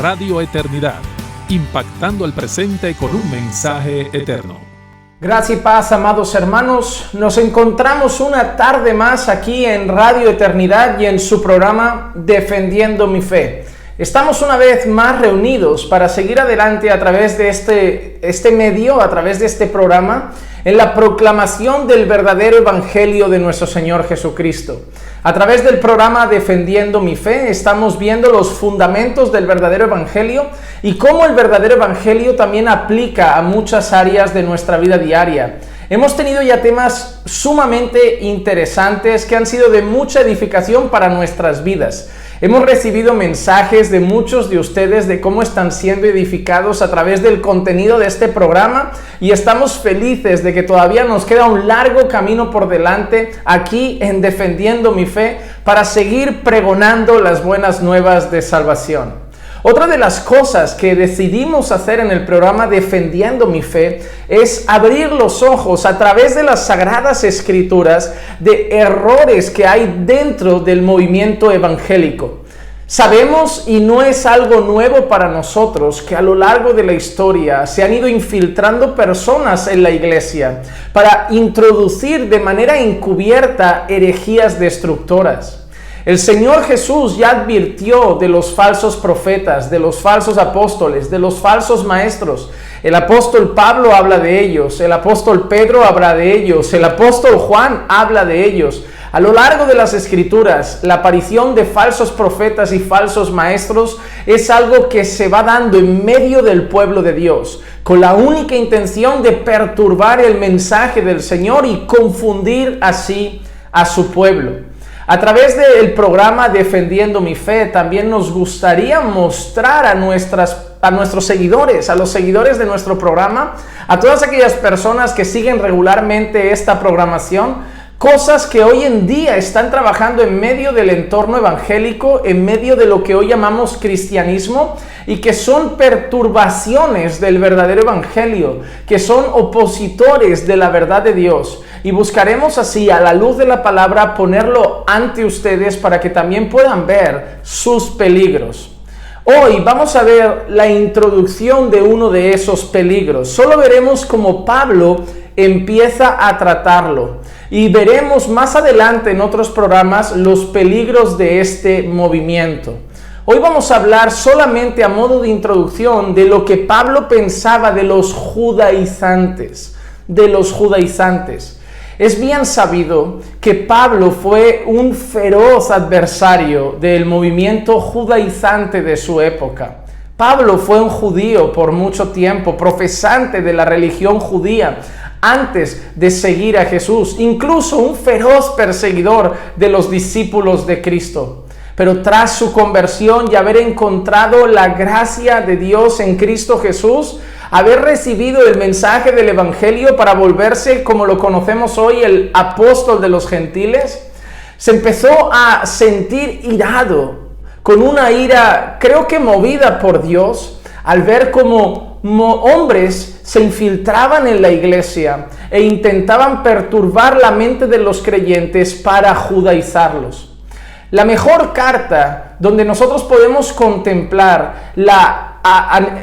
Radio Eternidad, impactando el presente con un mensaje eterno. Gracia y paz, amados hermanos. Nos encontramos una tarde más aquí en Radio Eternidad y en su programa Defendiendo mi Fe. Estamos una vez más reunidos para seguir adelante a través de este medio, a través de este programa, en la proclamación del verdadero evangelio de nuestro Señor Jesucristo. A través del programa Defendiendo mi Fe estamos viendo los fundamentos del verdadero evangelio y cómo el verdadero evangelio también aplica a muchas áreas de nuestra vida diaria. Hemos tenido ya temas sumamente interesantes que han sido de mucha edificación para nuestras vidas. Hemos recibido mensajes de muchos de ustedes de cómo están siendo edificados a través del contenido de este programa y estamos felices de que todavía nos queda un largo camino por delante aquí en Defendiendo mi Fe para seguir pregonando las buenas nuevas de salvación. Otra de las cosas que decidimos hacer en el programa Defendiendo mi Fe es abrir los ojos a través de las Sagradas Escrituras de errores que hay dentro del movimiento evangélico. Sabemos, y no es algo nuevo para nosotros, que a lo largo de la historia se han ido infiltrando personas en la iglesia para introducir de manera encubierta herejías destructoras. El Señor Jesús ya advirtió de los falsos profetas, de los falsos apóstoles, de los falsos maestros. El apóstol Pablo habla de ellos, el apóstol Pedro habla de ellos, el apóstol Juan habla de ellos. A lo largo de las Escrituras, la aparición de falsos profetas y falsos maestros es algo que se va dando en medio del pueblo de Dios, con la única intención de perturbar el mensaje del Señor y confundir así a su pueblo. A través del programa Defendiendo mi Fe, también nos gustaría mostrar a nuestros seguidores, a los seguidores de nuestro programa, a todas aquellas personas que siguen regularmente esta programación, cosas que hoy en día están trabajando en medio del entorno evangélico, en medio de lo que hoy llamamos cristianismo, y que son perturbaciones del verdadero evangelio, que son opositores de la verdad de Dios. Y buscaremos así, a la luz de la palabra, ponerlo ante ustedes para que también puedan ver sus peligros. Hoy vamos a ver la introducción de uno de esos peligros. Solo veremos cómo Pablo empieza a tratarlo. Y veremos más adelante en otros programas los peligros de este movimiento. Hoy vamos a hablar solamente a modo de introducción de lo que Pablo pensaba de los judaizantes. Es bien sabido que Pablo fue un feroz adversario del movimiento judaizante de su época. Pablo fue un judío por mucho tiempo, profesante de la religión judía, antes de seguir a Jesús, incluso un feroz perseguidor de los discípulos de Cristo. Pero tras su conversión y haber encontrado la gracia de Dios en Cristo Jesús, haber recibido el mensaje del evangelio para volverse, como lo conocemos hoy, el apóstol de los gentiles, se empezó a sentir irado, con una ira, creo que movida por Dios, al ver cómo hombres se infiltraban en la iglesia e intentaban perturbar la mente de los creyentes para judaizarlos. La mejor carta donde nosotros podemos contemplar la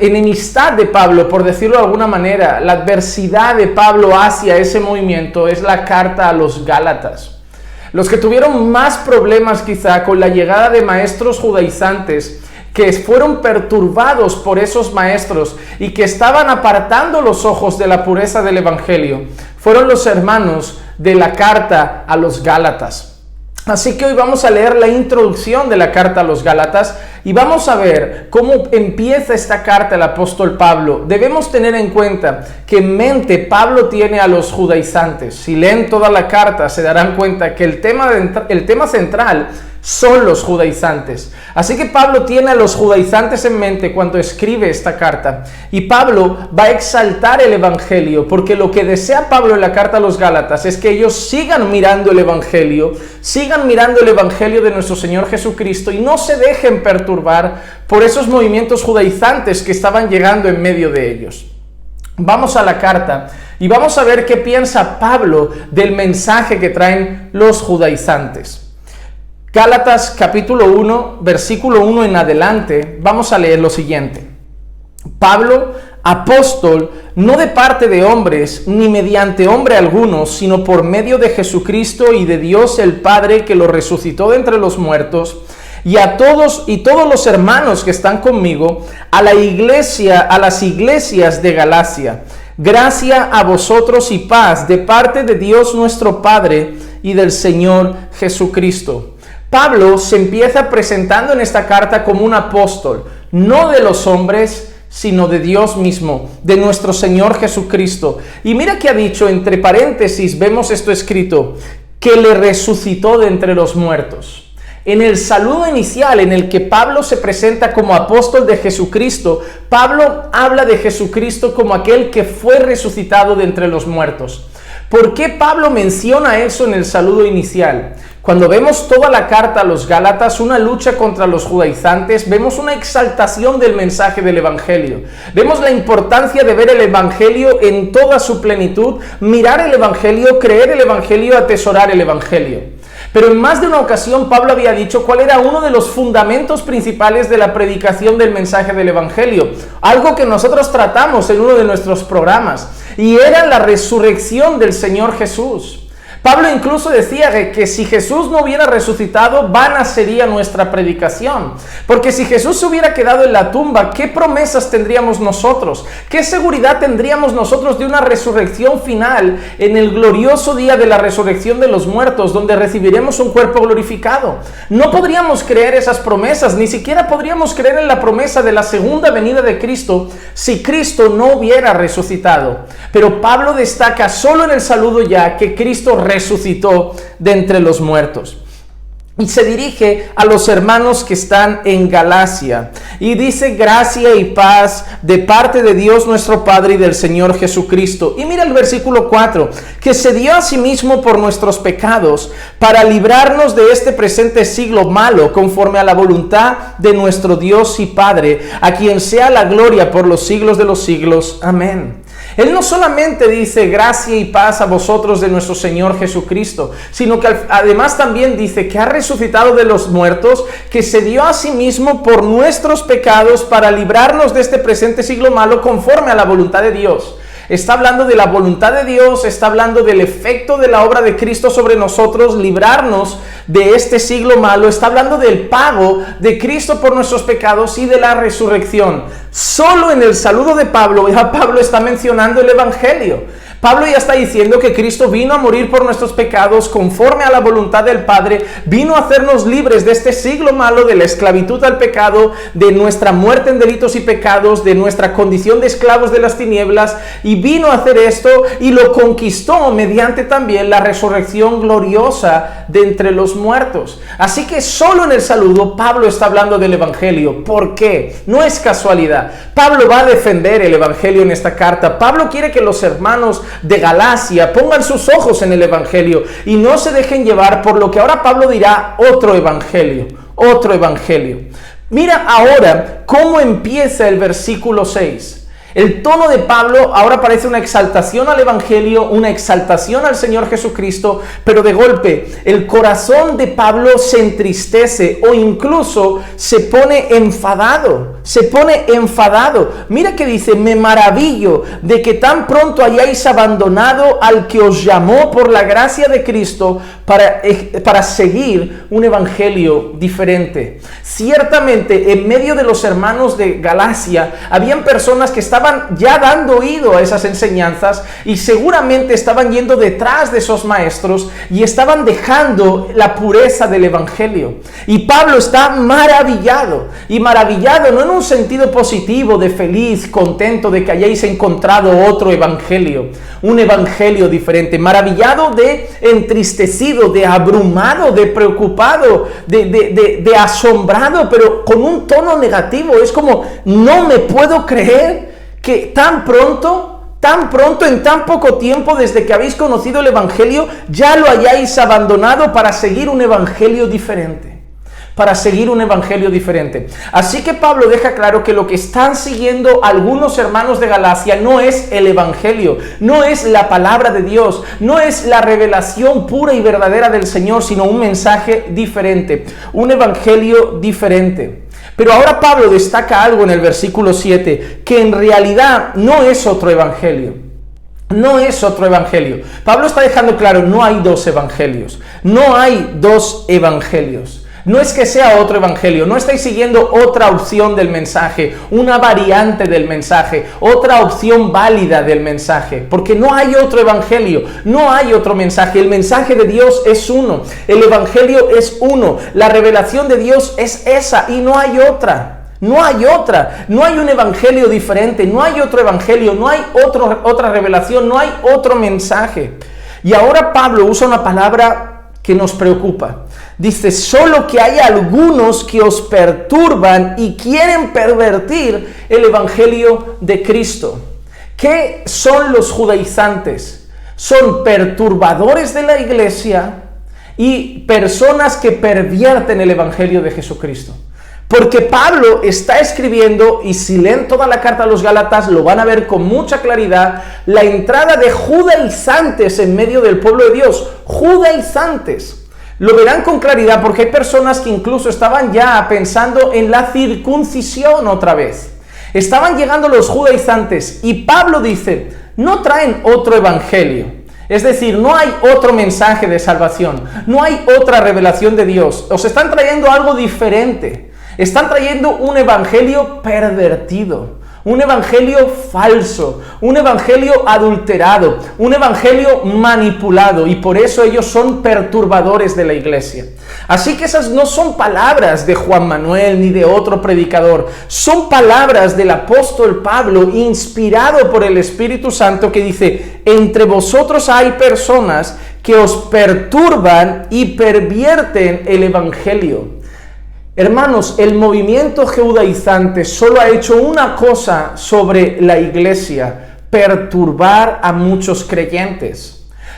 enemistad de Pablo, por decirlo de alguna manera, la adversidad de Pablo hacia ese movimiento, es la carta a los Gálatas. Los que tuvieron más problemas quizá con la llegada de maestros judaizantes, que fueron perturbados por esos maestros y que estaban apartando los ojos de la pureza del evangelio, fueron los hermanos de la carta a los Gálatas. Así que hoy vamos a leer la introducción de la carta a los Gálatas y vamos a ver cómo empieza esta carta el apóstol Pablo. Debemos tener en cuenta que en mente Pablo tiene a los judaizantes. Si leen toda la carta se darán cuenta que el tema central son los judaizantes. Así que Pablo tiene a los judaizantes en mente cuando escribe esta carta. Y Pablo va a exaltar el evangelio, porque lo que desea Pablo en la carta a los Gálatas es que ellos sigan mirando el evangelio de nuestro Señor Jesucristo y no se dejen perturbar por esos movimientos judaizantes que estaban llegando en medio de ellos. Vamos a la carta y vamos a ver qué piensa Pablo del mensaje que traen los judaizantes. Gálatas capítulo 1, versículo 1 en adelante, vamos a leer lo siguiente. Pablo, apóstol, no de parte de hombres, ni mediante hombre alguno, sino por medio de Jesucristo y de Dios el Padre, que lo resucitó de entre los muertos, y a todos los hermanos que están conmigo, a la iglesia, a las iglesias de Galacia. Gracia a vosotros y paz de parte de Dios nuestro Padre y del Señor Jesucristo. Pablo se empieza presentando en esta carta como un apóstol, no de los hombres, sino de Dios mismo, de nuestro Señor Jesucristo. Y mira que ha dicho, entre paréntesis, vemos esto escrito, que le resucitó de entre los muertos. En el saludo inicial en el que Pablo se presenta como apóstol de Jesucristo, Pablo habla de Jesucristo como aquel que fue resucitado de entre los muertos. ¿Por qué Pablo menciona eso en el saludo inicial? Cuando vemos toda la carta a los Gálatas, una lucha contra los judaizantes, vemos una exaltación del mensaje del Evangelio. Vemos la importancia de ver el Evangelio en toda su plenitud, mirar el Evangelio, creer el Evangelio, atesorar el Evangelio. Pero en más de una ocasión Pablo había dicho cuál era uno de los fundamentos principales de la predicación del mensaje del Evangelio, algo que nosotros tratamos en uno de nuestros programas, y era la resurrección del Señor Jesús. Pablo incluso decía que si Jesús no hubiera resucitado, vana sería nuestra predicación. Porque si Jesús se hubiera quedado en la tumba, ¿qué promesas tendríamos nosotros? ¿Qué seguridad tendríamos nosotros de una resurrección final en el glorioso día de la resurrección de los muertos, donde recibiremos un cuerpo glorificado? No podríamos creer esas promesas, ni siquiera podríamos creer en la promesa de la segunda venida de Cristo si Cristo no hubiera resucitado. Pero Pablo destaca solo en el saludo ya que Cristo resucitó de entre los muertos. Y se dirige a los hermanos que están en Galacia y dice gracia y paz de parte de Dios nuestro Padre y del Señor Jesucristo. Y mira el versículo 4, que se dio a sí mismo por nuestros pecados para librarnos de este presente siglo malo, conforme a la voluntad de nuestro Dios y Padre, a quien sea la gloria por los siglos de los siglos. Amén. Él no solamente dice gracia y paz a vosotros de nuestro Señor Jesucristo, sino que además también dice que ha resucitado de los muertos, que se dio a sí mismo por nuestros pecados para librarnos de este presente siglo malo conforme a la voluntad de Dios. Está hablando de la voluntad de Dios, está hablando del efecto de la obra de Cristo sobre nosotros, librarnos de este siglo malo, está hablando del pago de Cristo por nuestros pecados y de la resurrección. Solo en el saludo de Pablo, ya Pablo está mencionando el Evangelio. Pablo ya está diciendo que Cristo vino a morir por nuestros pecados conforme a la voluntad del Padre, vino a hacernos libres de este siglo malo, de la esclavitud al pecado, de nuestra muerte en delitos y pecados, de nuestra condición de esclavos de las tinieblas, y vino a hacer esto y lo conquistó mediante también la resurrección gloriosa de entre los muertos. Así que solo en el saludo Pablo está hablando del Evangelio. ¿Por qué? No es casualidad. Pablo va a defender el Evangelio en esta carta. Pablo quiere que los hermanos de Galacia pongan sus ojos en el Evangelio y no se dejen llevar por lo que ahora Pablo dirá otro evangelio. Mira ahora cómo empieza el versículo 6. El tono de Pablo ahora parece una exaltación al Evangelio, una exaltación al Señor Jesucristo, pero de golpe el corazón de Pablo se entristece o incluso se pone enfadado. Mira que dice, me maravillo de que tan pronto hayáis abandonado al que os llamó por la gracia de Cristo para seguir un evangelio diferente. Ciertamente, en medio de los hermanos de Galacia, habían personas que estaban ya dando oído a esas enseñanzas y seguramente estaban yendo detrás de esos maestros y estaban dejando la pureza del evangelio. Y Pablo está maravillado, y maravillado no en un sentido positivo de feliz, contento de que hayáis encontrado otro evangelio, un evangelio diferente, maravillado de entristecido, de abrumado, de preocupado, de asombrado, pero con un tono negativo. Es como, no me puedo creer que tan pronto, en tan poco tiempo desde que habéis conocido el evangelio, ya lo hayáis abandonado para seguir un evangelio diferente. para seguir un evangelio diferente. Así que Pablo deja claro que lo que están siguiendo algunos hermanos de Galacia no es el evangelio, no es la palabra de Dios, no es la revelación pura y verdadera del Señor, sino un mensaje diferente, un evangelio diferente. Pero ahora Pablo destaca algo en el versículo 7, que en realidad no es otro evangelio. No es otro evangelio. Pablo está dejando claro, no hay dos evangelios. No hay dos evangelios. No es que sea otro evangelio, no estáis siguiendo otra opción del mensaje, una variante del mensaje, otra opción válida del mensaje, porque no hay otro evangelio, no hay otro mensaje. El mensaje de Dios es uno, el evangelio es uno, la revelación de Dios es esa y no hay otra. No hay otra, no hay un evangelio diferente, no hay otro evangelio, no hay otra revelación, no hay otro mensaje. Y ahora Pablo usa una palabra que nos preocupa. Dice, solo que hay algunos que os perturban y quieren pervertir el evangelio de Cristo. ¿Qué son los judaizantes? Son perturbadores de la iglesia y personas que pervierten el evangelio de Jesucristo. Porque Pablo está escribiendo, y si leen toda la carta a los Gálatas, lo van a ver con mucha claridad, la entrada de judaizantes en medio del pueblo de Dios. Judaizantes. Lo verán con claridad porque hay personas que incluso estaban ya pensando en la circuncisión otra vez. Estaban llegando los judaizantes y Pablo dice, no traen otro evangelio. Es decir, no hay otro mensaje de salvación, no hay otra revelación de Dios. Os están trayendo algo diferente. Están trayendo un evangelio pervertido, un evangelio falso, un evangelio adulterado, un evangelio manipulado, y por eso ellos son perturbadores de la iglesia. Así que esas no son palabras de Juan Manuel ni de otro predicador, son palabras del apóstol Pablo, inspirado por el Espíritu Santo, que dice, entre vosotros hay personas que os perturban y pervierten el evangelio. Hermanos, el movimiento judaizante solo ha hecho una cosa sobre la iglesia: perturbar a muchos creyentes.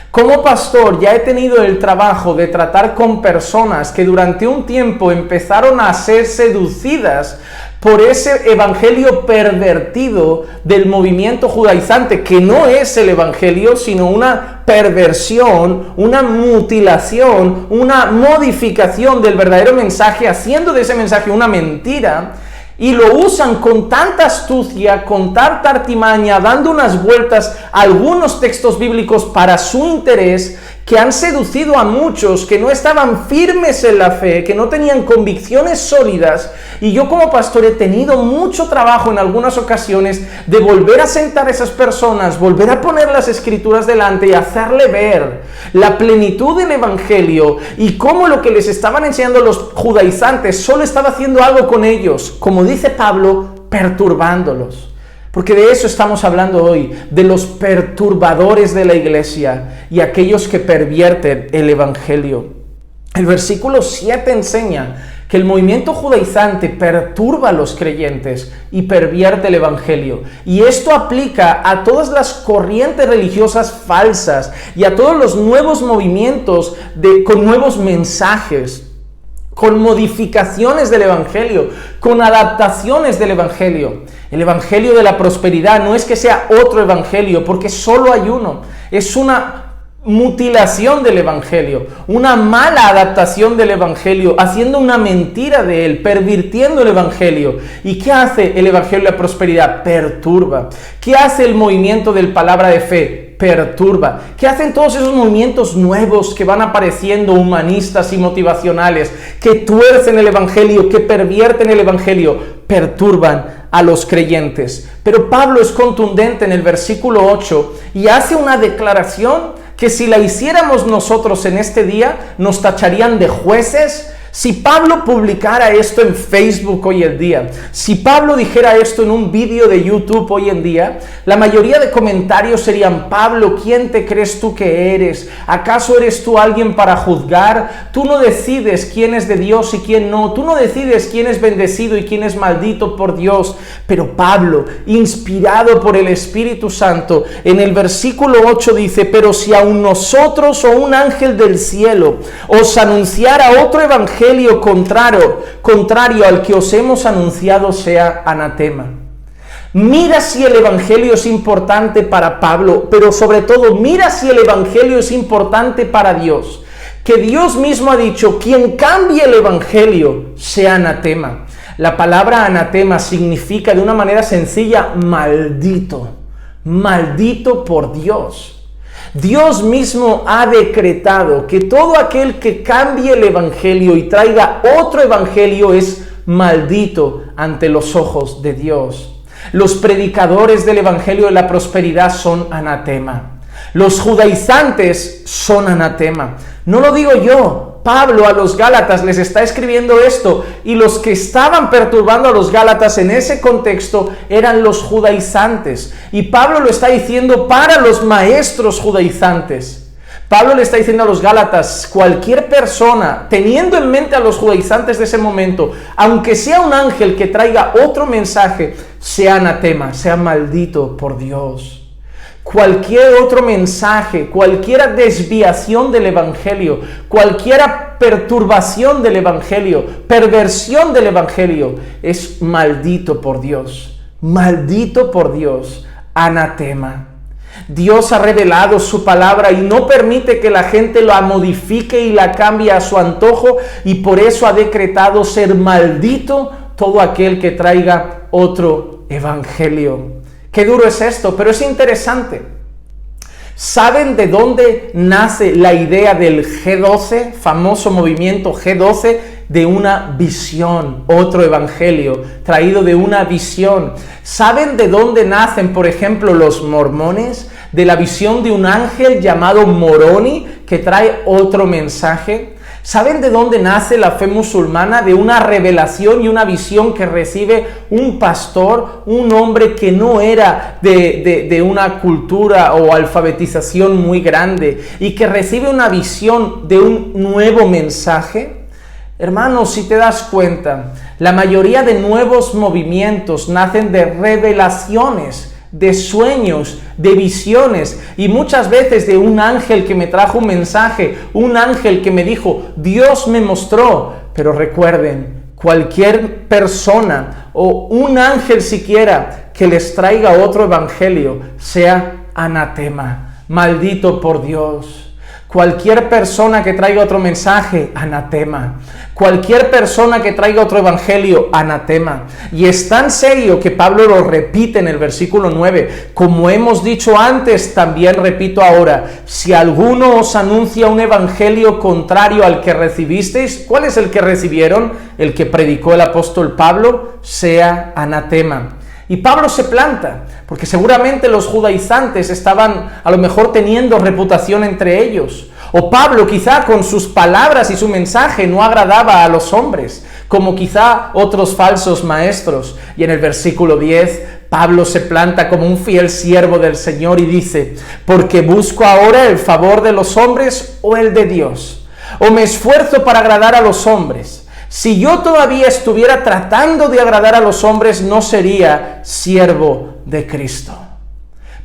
Como pastor ya he tenido el trabajo de tratar con personas que durante un tiempo empezaron a ser seducidas por ese evangelio pervertido del movimiento judaizante, que no es el evangelio, sino una perversión, una mutilación, una modificación del verdadero mensaje, haciendo de ese mensaje una mentira, y lo usan con tanta astucia, con tanta artimaña, dando unas vueltas a algunos textos bíblicos para su interés, que han seducido a muchos que no estaban firmes en la fe, que no tenían convicciones sólidas. Y yo como pastor he tenido mucho trabajo en algunas ocasiones de volver a sentar a esas personas, volver a poner las escrituras delante y hacerle ver la plenitud del evangelio y cómo lo que les estaban enseñando los judaizantes solo estaba haciendo algo con ellos, como dice Pablo, perturbándolos. Porque de eso estamos hablando hoy, de los perturbadores de la iglesia y aquellos que pervierten el evangelio. El versículo 7 enseña que el movimiento judaizante perturba a los creyentes y pervierte el evangelio. Y esto aplica a todas las corrientes religiosas falsas y a todos los nuevos movimientos con nuevos mensajes, con modificaciones del evangelio, con adaptaciones del evangelio. El evangelio de la prosperidad no es que sea otro evangelio, porque solo hay uno. Es una mutilación del evangelio, una mala adaptación del evangelio, haciendo una mentira de él, pervirtiendo el evangelio. ¿Y qué hace el evangelio de la prosperidad? Perturba. ¿Qué hace el movimiento del palabra de fe? Perturba. ¿Qué hacen todos esos movimientos nuevos que van apareciendo, humanistas y motivacionales, que tuercen el evangelio, que pervierten el evangelio? Perturban a los creyentes. Pero Pablo es contundente en el versículo 8 y hace una declaración que si la hiciéramos nosotros en este día, nos tacharían de jueces. Si Pablo publicara esto en Facebook hoy en día, si Pablo dijera esto en un vídeo de YouTube hoy en día, la mayoría de comentarios serían: Pablo, ¿quién te crees tú que eres? ¿Acaso eres tú alguien para juzgar? Tú no decides quién es de Dios y quién no. Tú no decides quién es bendecido y quién es maldito por Dios. Pero Pablo, inspirado por el Espíritu Santo, en el versículo 8 dice: pero si aun nosotros o un ángel del cielo os anunciara otro evangelio evangelio contrario al que os hemos anunciado sea anatema. Mira si el evangelio es importante para Pablo, pero sobre todo mira si el evangelio es importante para Dios. Que Dios mismo ha dicho, quien cambie el evangelio sea anatema. La palabra anatema significa de una manera sencilla maldito, maldito por Dios. Dios mismo ha decretado que todo aquel que cambie el evangelio y traiga otro evangelio es maldito ante los ojos de Dios. Los predicadores del evangelio de la prosperidad son anatema. Los judaizantes son anatema. No lo digo yo. Pablo a los Gálatas les está escribiendo esto, y los que estaban perturbando a los Gálatas en ese contexto eran los judaizantes. Y Pablo lo está diciendo para los maestros judaizantes. Pablo le está diciendo a los Gálatas, cualquier persona, teniendo en mente a los judaizantes de ese momento, aunque sea un ángel que traiga otro mensaje, sea anatema, sea maldito por Dios. Cualquier otro mensaje, cualquier desviación del evangelio, cualquier perturbación del evangelio, perversión del evangelio, es maldito por Dios, anatema. Dios ha revelado su palabra y no permite que la gente la modifique y la cambie a su antojo, y por eso ha decretado ser maldito todo aquel que traiga otro evangelio. Qué duro es esto, pero es interesante. ¿Saben de dónde nace la idea del G12, famoso movimiento G12? De una visión, otro evangelio, traído de una visión. ¿Saben de dónde nacen, por ejemplo, los mormones? De la visión de un ángel llamado Moroni, que trae otro mensaje. ¿Saben de dónde nace la fe musulmana? De una revelación y una visión que recibe un pastor, un hombre que no era de una cultura o alfabetización muy grande, y que recibe una visión de un nuevo mensaje. Hermanos, si te das cuenta, la mayoría de nuevos movimientos nacen de revelaciones, de sueños, de visiones, y muchas veces de un ángel que me trajo un mensaje, un ángel que me dijo, Dios me mostró. Pero recuerden, cualquier persona o un ángel siquiera que les traiga otro evangelio sea anatema, maldito por Dios. Cualquier persona que traiga otro mensaje, anatema. Cualquier persona que traiga otro evangelio, anatema. Y es tan serio que Pablo lo repite en el versículo 9. Como hemos dicho antes, también repito ahora. Si alguno os anuncia un evangelio contrario al que recibisteis, ¿cuál es el que recibieron? El que predicó el apóstol Pablo, sea anatema. Y Pablo se planta, porque seguramente los judaizantes estaban a lo mejor teniendo reputación entre ellos. O Pablo quizá con sus palabras y su mensaje no agradaba a los hombres, como quizá otros falsos maestros. Y en el versículo 10, Pablo se planta como un fiel siervo del Señor y dice, porque busco ahora el favor de los hombres o el de Dios, o me esfuerzo para agradar a los hombres. Si yo todavía estuviera tratando de agradar a los hombres, no sería siervo de Cristo.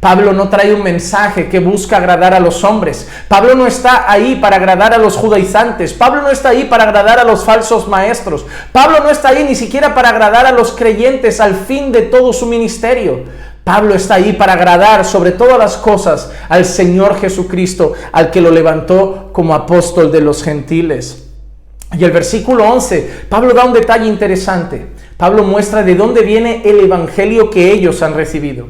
Pablo no trae un mensaje que busca agradar a los hombres. Pablo no está ahí para agradar a los judaizantes. Pablo no está ahí para agradar a los falsos maestros. Pablo no está ahí ni siquiera para agradar a los creyentes al fin de todo su ministerio. Pablo está ahí para agradar sobre todas las cosas al Señor Jesucristo, al que lo levantó como apóstol de los gentiles. Y el versículo 11, Pablo da un detalle interesante. Pablo muestra de dónde viene el evangelio que ellos han recibido,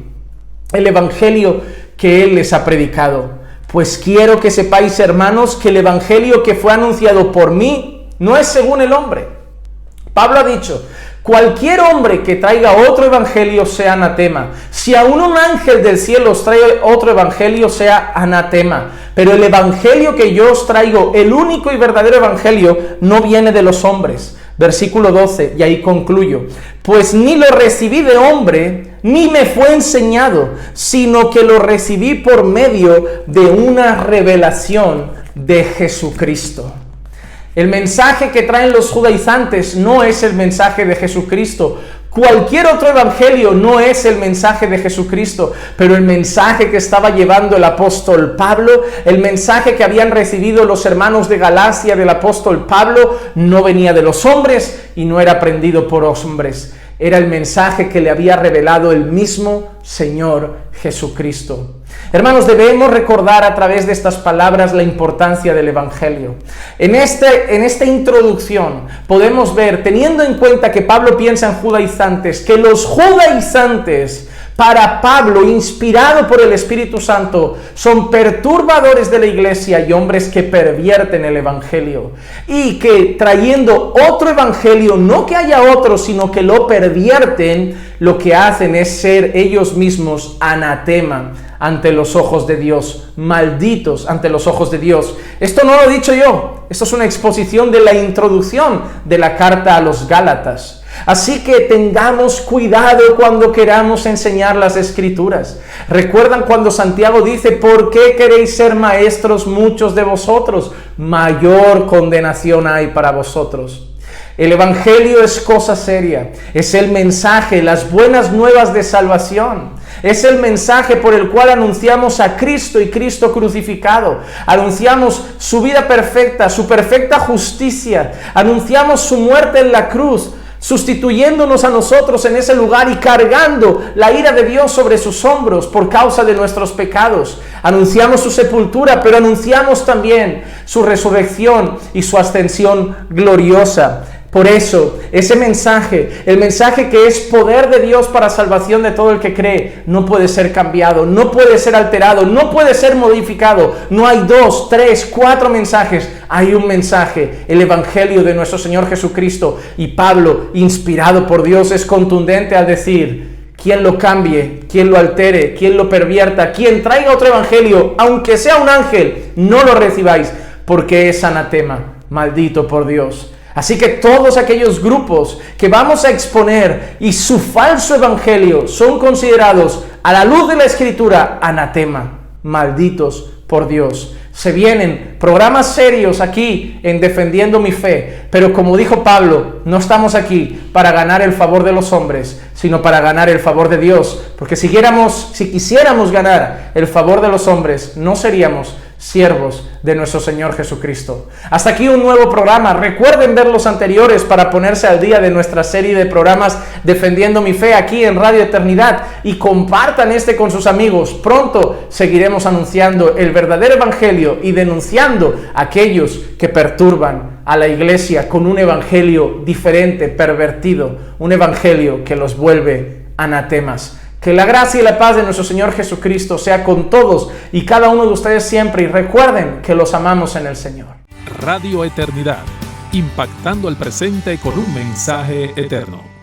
el evangelio que él les ha predicado. Pues quiero que sepáis, hermanos, que el evangelio que fue anunciado por mí no es según el hombre. Pablo ha dicho, cualquier hombre que traiga otro evangelio sea anatema. Si aún un ángel del cielo os trae otro evangelio, sea anatema. Pero el evangelio que yo os traigo, el único y verdadero evangelio, no viene de los hombres. Versículo 12, y ahí concluyo. Pues ni lo recibí de hombre, ni me fue enseñado, sino que lo recibí por medio de una revelación de Jesucristo. El mensaje que traen los judaizantes no es el mensaje de Jesucristo, Cualquier otro evangelio no es el mensaje de Jesucristo, pero el mensaje que estaba llevando el apóstol Pablo, el mensaje que habían recibido los hermanos de Galacia del apóstol Pablo, no venía de los hombres y no era aprendido por hombres. Era el mensaje que le había revelado el mismo Señor Jesucristo. Hermanos, debemos recordar a través de estas palabras la importancia del Evangelio. En esta introducción podemos ver, teniendo en cuenta que Pablo piensa en judaizantes, que los judaizantes para Pablo, inspirado por el Espíritu Santo, son perturbadores de la iglesia y hombres que pervierten el evangelio. Y que trayendo otro evangelio, no que haya otro, sino que lo pervierten, lo que hacen es ser ellos mismos anatema ante los ojos de Dios, malditos ante los ojos de Dios. Esto no lo he dicho yo, esto es una exposición de la introducción de la carta a los Gálatas. Así que tengamos cuidado cuando queramos enseñar las Escrituras. ¿Recuerdan cuando Santiago dice: ¿por qué queréis ser maestros muchos de vosotros? Mayor condenación hay para vosotros. El Evangelio es cosa seria, es el mensaje, las buenas nuevas de salvación. Es el mensaje por el cual anunciamos a Cristo y Cristo crucificado. Anunciamos su vida perfecta, su perfecta justicia. Anunciamos su muerte en la cruz, sustituyéndonos a nosotros en ese lugar y cargando la ira de Dios sobre sus hombros por causa de nuestros pecados. Anunciamos su sepultura, pero anunciamos también su resurrección y su ascensión gloriosa. Por eso, ese mensaje, el mensaje que es poder de Dios para salvación de todo el que cree, no puede ser cambiado, no puede ser alterado, no puede ser modificado. No hay 2, 3, 4 mensajes. Hay un mensaje, el Evangelio de nuestro Señor Jesucristo. Y Pablo, inspirado por Dios, es contundente al decir: quien lo cambie, quien lo altere, quien lo pervierta, quien traiga otro Evangelio, aunque sea un ángel, no lo recibáis, porque es anatema, maldito por Dios. Así que todos aquellos grupos que vamos a exponer y su falso evangelio son considerados a la luz de la Escritura anatema, malditos por Dios. Se vienen programas serios aquí en Defendiendo mi Fe, pero como dijo Pablo, no estamos aquí para ganar el favor de los hombres, sino para ganar el favor de Dios, porque si quisiéramos ganar el favor de los hombres, no seríamos siervos de nuestro Señor Jesucristo. Hasta aquí un nuevo programa. Recuerden ver los anteriores para ponerse al día de nuestra serie de programas Defendiendo mi Fe aquí en Radio Eternidad, y compartan este con sus amigos. Pronto seguiremos anunciando el verdadero evangelio y denunciando a aquellos que perturban a la iglesia con un evangelio diferente, pervertido, un evangelio que los vuelve anatemas. Que la gracia y la paz de nuestro Señor Jesucristo sea con todos y cada uno de ustedes siempre, y recuerden que los amamos en el Señor. Radio Eternidad, impactando el presente con un mensaje eterno.